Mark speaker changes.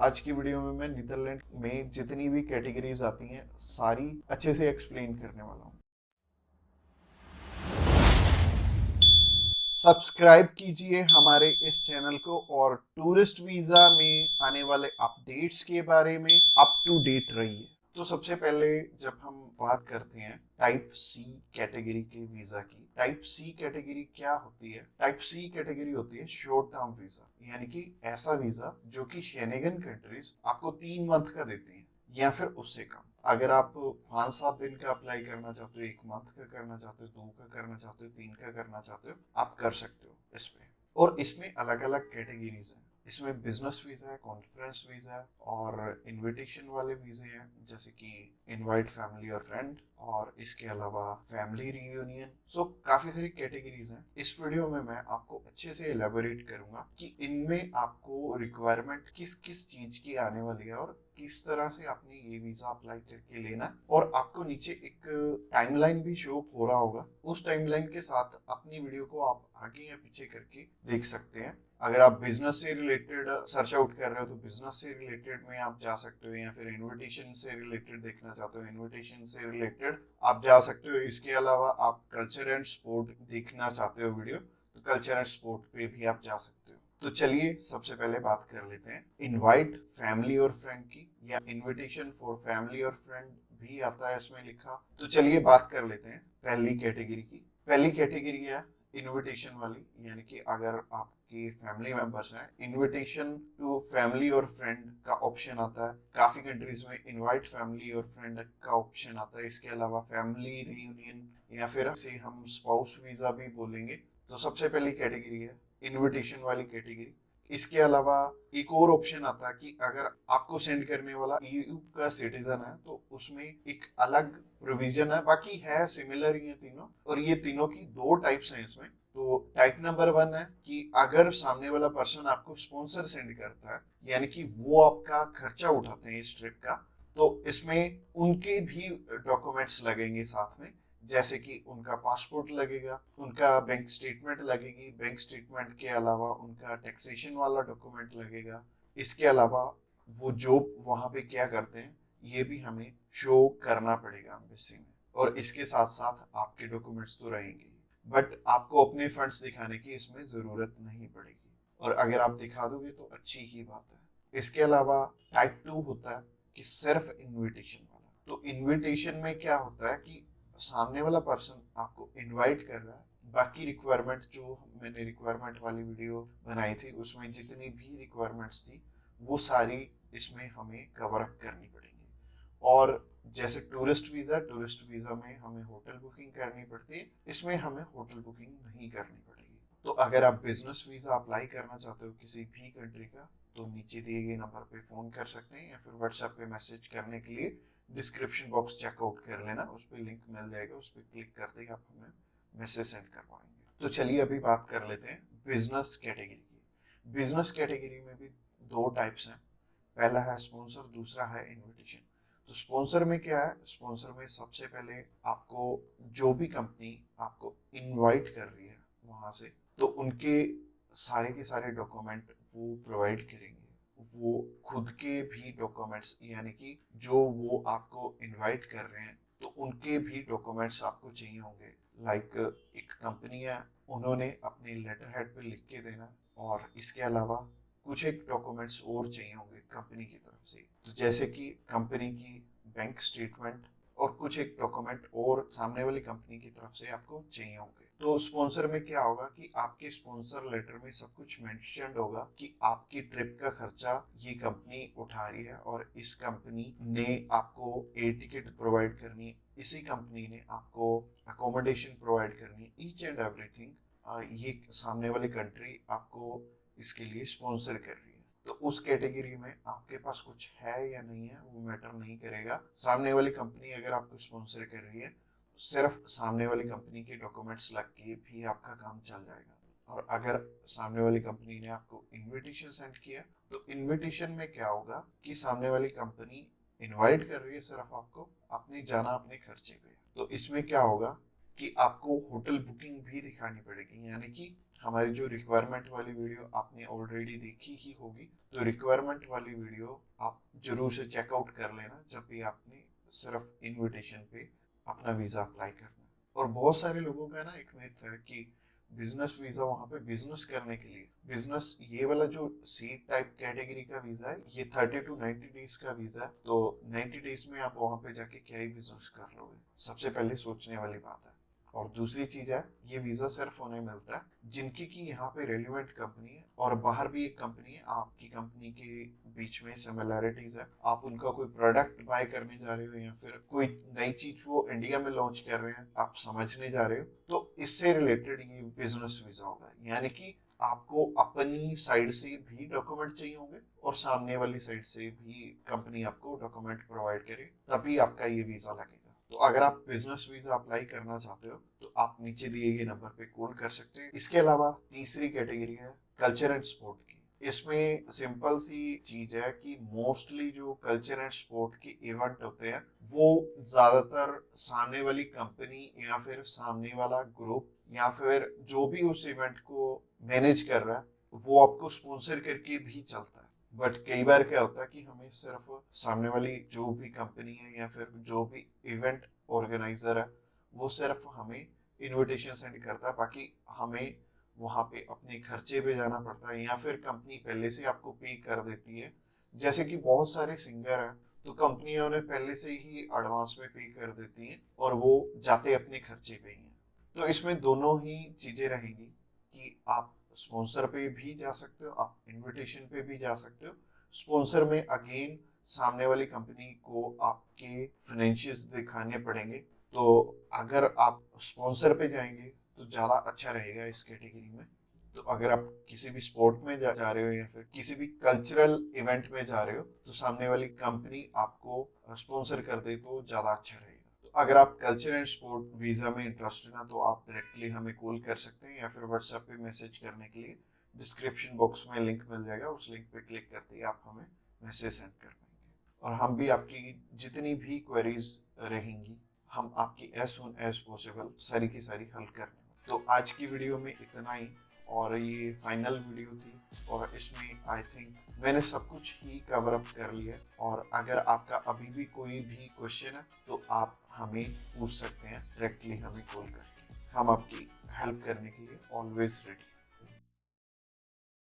Speaker 1: आज की वीडियो में मैं नीदरलैंड में जितनी भी कैटेगरीज आती हैं सारी अच्छे से एक्सप्लेन करने वाला हूँ। सब्सक्राइब कीजिए हमारे इस चैनल को और टूरिस्ट वीजा में आने वाले अपडेट्स के बारे में अप टू डेट रहिए। तो सबसे पहले जब हम बात करते हैं टाइप सी कैटेगरी के वीजा की, टाइप सी कैटेगरी क्या होती है? टाइप सी कैटेगरी होती है शॉर्ट टर्म वीजा, यानी कि ऐसा वीजा जो कि शेनेगन कंट्रीज आपको 3 मंथ का देती हैं या फिर उससे कम। अगर आप 5-7 दिन का अप्लाई करना चाहते हो, 1 मंथ का करना चाहते हो, 2 का करना चाहते हो, 3 का करना चाहते हो, आप कर सकते हो इसमें। और इसमें अलग अलग कैटेगरीज हैं। इसमें बिजनेस वीजा है, कॉन्फ्रेंस वीजा है और इनविटेशन वाले वीजे हैं, जैसे कि इनवाइट फैमिली और फ्रेंड, और इसके अलावा फैमिली रियूनियन। सो काफी सारी कैटेगरीज हैं। इस वीडियो में मैं आपको अच्छे से एलेबोरेट करूंगा कि इनमें आपको रिक्वायरमेंट किस किस चीज की आने वाली है और किस तरह से आपने ये वीजा अप्लाई करके लेना है। और आपको नीचे एक टाइमलाइन भी शो हो रहा होगा, उस टाइमलाइन के साथ अपनी वीडियो को आप आगे या पीछे करके देख सकते हैं। अगर आप बिजनेस से रिलेटेड सर्च आउट कर रहे हो तो बिजनेस से रिलेटेड में आप जा सकते हो, या फिर इनविटेशन से रिलेटेड देखना चाहते हो इनविटेशन से रिलेटेड आप जा सकते हो। इसके अलावा आप कल्चर एंड स्पोर्ट देखना चाहते हो वीडियो, तो कल्चर एंड स्पोर्ट पे भी आप जा सकते हो। तो चलिए सबसे पहले बात कर लेते हैं इनवाइट फैमिली और फ्रेंड की, या इनविटेशन फॉर फैमिली और फ्रेंड भी आता है इसमें लिखा। तो चलिए बात कर लेते हैं पहली कैटेगरी की। पहली कैटेगरी है इनविटेशन वाली, यानी कि अगर आपकी फैमिली मेंबर्स हैं, इनविटेशन टू फैमिली और फ्रेंड का ऑप्शन आता है। काफी कंट्रीज में इनवाइट फैमिली और फ्रेंड का ऑप्शन आता है। इसके अलावा फैमिली रियूनियन, या फिर से हम स्पाउस वीजा भी बोलेंगे। तो सबसे पहली कैटेगरी है इनविटेशन वाली कैटेगरी। इसके अलावा एक और ऑप्शन आता है कि अगर आपको सेंड करने वाला ईयू का सिटीजन है तो उसमें एक अलग प्रोविजन है, बाकी है सिमिलर ही है तीनों। और ये तीनों की 2 टाइप्स हैं इसमें। तो टाइप नंबर 1 है कि अगर सामने वाला पर्सन आपको स्पॉन्सर सेंड करता है, यानी कि वो आपका खर्चा उठाते हैं इस ट्रिप का, तो इसमें उनके भी डॉक्यूमेंट्स लगेंगे साथ में, जैसे कि उनका पासपोर्ट लगेगा, उनका बैंक स्टेटमेंट लगेगी, बैंक स्टेटमेंट के अलावा उनका टैक्सेशन वाला डॉक्यूमेंट लगेगा। इसके अलावा वो जॉब वहां पे क्या करते हैं ये भी हमें शो करना पड़ेगा एम्बेसी में। और इसके साथ साथ आपके डॉक्यूमेंट्स तो रहेंगे, बट आपको अपने फंड्स दिखाने की इसमें जरूरत नहीं पड़ेगी, और अगर आप दिखा दोगे तो अच्छी ही बात है। इसके अलावा टाइप 2 होता है कि सिर्फ इनविटेशन वाला। तो इनविटेशन में क्या होता है कि सामने वाला पर्सन आपको इनवाइट कर रहा है, बाकी रिक्वायरमेंट जो मैंने रिक्वायरमेंट वाली वीडियो बनाई थी उसमें जितनी भी रिक्वायरमेंट्स थी वो सारी इसमें हमें कवर अप करनी पड़ेगी। और जैसे टूरिस्ट वीजा में हमें होटल बुकिंग करनी पड़ती है, इसमें हमें होटल बुकिंग नहीं करनी पड़ेगी। तो अगर आप बिजनेस वीजा अप्लाई करना चाहते हो किसी भी कंट्री का, तो नीचे दिए गए नंबर पे फोन कर सकते हैं, या फिर व्हाट्सएप पे मैसेज करने के लिए डिस्क्रिप्शन बॉक्स चेकआउट कर लेना, उस पर लिंक मिल जाएगा, उस पर क्लिक करते ही आप हमें मैसेज सेंड करवाएंगे। तो चलिए अभी बात कर लेते हैं बिजनेस कैटेगरी की। बिजनेस कैटेगरी में भी 2 टाइप्स हैं, पहला है स्पॉन्सर, दूसरा है इनविटेशन। तो स्पॉन्सर में क्या है? स्पॉन्सर में सबसे पहले आपको जो भी कंपनी आपको इनवाइट कर रही है वहां से, तो उनके सारे के सारे डॉक्यूमेंट वो प्रोवाइड करेंगे। वो खुद के भी डॉक्यूमेंट्स, यानी कि जो वो आपको इनवाइट कर रहे हैं तो उनके भी डॉक्यूमेंट्स आपको चाहिए होंगे। लाइक एक कंपनी है, उन्होंने अपने लेटर हेड पे लिख के देना, और इसके अलावा कुछ एक डॉक्यूमेंट्स और चाहिए होंगे कंपनी की तरफ से। तो जैसे कि कंपनी की बैंक स्टेटमेंट और कुछ एक डॉक्यूमेंट और सामने वाली कंपनी की तरफ से आपको चाहिए होंगे। तो स्पॉन्सर में क्या होगा कि आपके स्पॉन्सर लेटर में सब कुछ मेंशन्ड होगा कि आपकी ट्रिप का खर्चा ये कंपनी उठा रही है, और इस कंपनी ने आपको एयर टिकट प्रोवाइड करनी है, इसी कंपनी ने आपको अकोमोडेशन प्रोवाइड करनी है, ईच एंड एवरीथिंग ये सामने वाली कंट्री आपको इसके लिए स्पॉन्सर कर रही है। तो उस कैटेगरी में आपके पास कुछ है या नहीं है वो मैटर नहीं करेगा। सामने वाली कंपनी अगर आपको स्पॉन्सर कर रही है तो सिर्फ सामने वाली कंपनी के डॉक्यूमेंट्स लग के भी आपका काम चल जाएगा। और अगर सामने वाली कंपनी ने आपको इनविटेशन सेंड किया तो इनविटेशन में क्या होगा कि सामने वाली कंपनी इनवाइट कर रही है सिर्फ आपको, अपनी जाना अपने खर्चे पे। तो इसमें क्या होगा कि आपको होटल बुकिंग भी दिखानी पड़ेगी, यानी कि हमारी जो रिक्वायरमेंट वाली वीडियो आपने ऑलरेडी देखी ही होगी, तो रिक्वायरमेंट वाली वीडियो आप जरूर से चेकआउट कर लेना जब भी आपने सिर्फ इनविटेशन पे अपना वीजा अप्लाई करना है। और बहुत सारे लोगों का ना एक मिथ है कि बिजनेस वीजा वहां पे बिजनेस करने के लिए, बिजनेस ये वाला जो सी टाइप कैटेगरी का वीजा है ये 30 to 90 डेज का वीजा है, तो 90 डेज में आप वहां पे जाके क्या ही बिजनेस कर लोगे, सबसे पहले सोचने वाली बात है। और दूसरी चीज है, ये वीजा सिर्फ उन्हें मिलता है जिनकी की यहाँ पे रेलिवेंट कंपनी है और बाहर भी एक कंपनी है, आपकी कंपनी के बीच में सिमिलैरिटीज है, आप उनका कोई प्रोडक्ट बाय करने जा रहे हो या फिर कोई नई चीज वो इंडिया में लॉन्च कर रहे हैं आप समझने जा रहे हो, तो इससे रिलेटेड ये बिजनेस वीजा होगा। यानी कि आपको अपनी साइड से भी डॉक्यूमेंट चाहिए होंगे और सामने वाली साइड से भी कंपनी आपको डॉक्यूमेंट प्रोवाइड करे, तभी आपका ये वीजा लगेगा। तो अगर आप बिजनेस वीजा अप्लाई करना चाहते हो तो आप नीचे दिए गए नंबर पे कॉल कर सकते हैं। इसके अलावा तीसरी कैटेगरी है कल्चर एंड स्पोर्ट की। इसमें सिंपल सी चीज है कि मोस्टली जो कल्चर एंड स्पोर्ट के इवेंट होते हैं वो ज्यादातर सामने वाली कंपनी या फिर सामने वाला ग्रुप या फिर जो भी उस इवेंट को मैनेज कर रहा है वो आपको स्पॉन्सर करके भी चलता है। बट कई बार क्या होता है कि हमें सिर्फ सामने वाली जो भी कंपनी है या फिर जो भी इवेंट ऑर्गेनाइजर है वो सिर्फ हमें इनविटेशन सेंड करता है, बाकी हमें वहां पे अपने खर्चे पे जाना पड़ता है या फिर कंपनी पहले से आपको पे कर देती है। जैसे कि बहुत सारे सिंगर हैं तो कंपनियां उन्हें पहले से ही एडवांस में पे कर देती हैं और वो जाते अपने खर्चे पे ही हैं। तो इसमें दोनों ही चीजें रहेंगी कि आप स्पॉन्सर पे भी जा सकते हो, आप इनविटेशन पे भी जा सकते हो। स्पॉन्सर में अगेन सामने वाली कंपनी को आपके फाइनेंशियल्स दिखाने पड़ेंगे, तो अगर आप स्पॉन्सर पे जाएंगे तो ज़्यादा अच्छा रहेगा इस कैटेगरी में। तो अगर आप किसी भी स्पोर्ट में जा रहे हो या फिर किसी भी कल्चरल इवेंट में जा रहे हो तो सामने वाली कंपनी आपको स्पॉन्सर कर दे तो ज़्यादा अच्छा रहेगा। तो अगर आप कल्चर एंड स्पोर्ट वीज़ा में इंटरेस्टेड हैं तो आप डायरेक्टली हमें कॉल कर सकते हैं या फिर व्हाट्सएप पे मैसेज करने के लिए डिस्क्रिप्शन बॉक्स में लिंक मिल जाएगा, उस लिंक पे क्लिक करते ही आप हमें मैसेज सेंड कर पाएंगे और हम भी आपकी जितनी भी क्वेरीज रहेंगी हम आपकी एज सुन एज पॉसिबल सारी की सारी हल कर देंगे। तो आज की वीडियो में इतना ही और ये फाइनल वीडियो थी और इसमें आई थिंक मैंने सब कुछ ही कवर अप कर लिया है। और अगर आपका अभी भी कोई भी क्वेश्चन है तो आप हमें पूछ सकते हैं डायरेक्टली हमें कॉल करके, हम आपकी हेल्प करने के लिए ऑलवेज रेडी।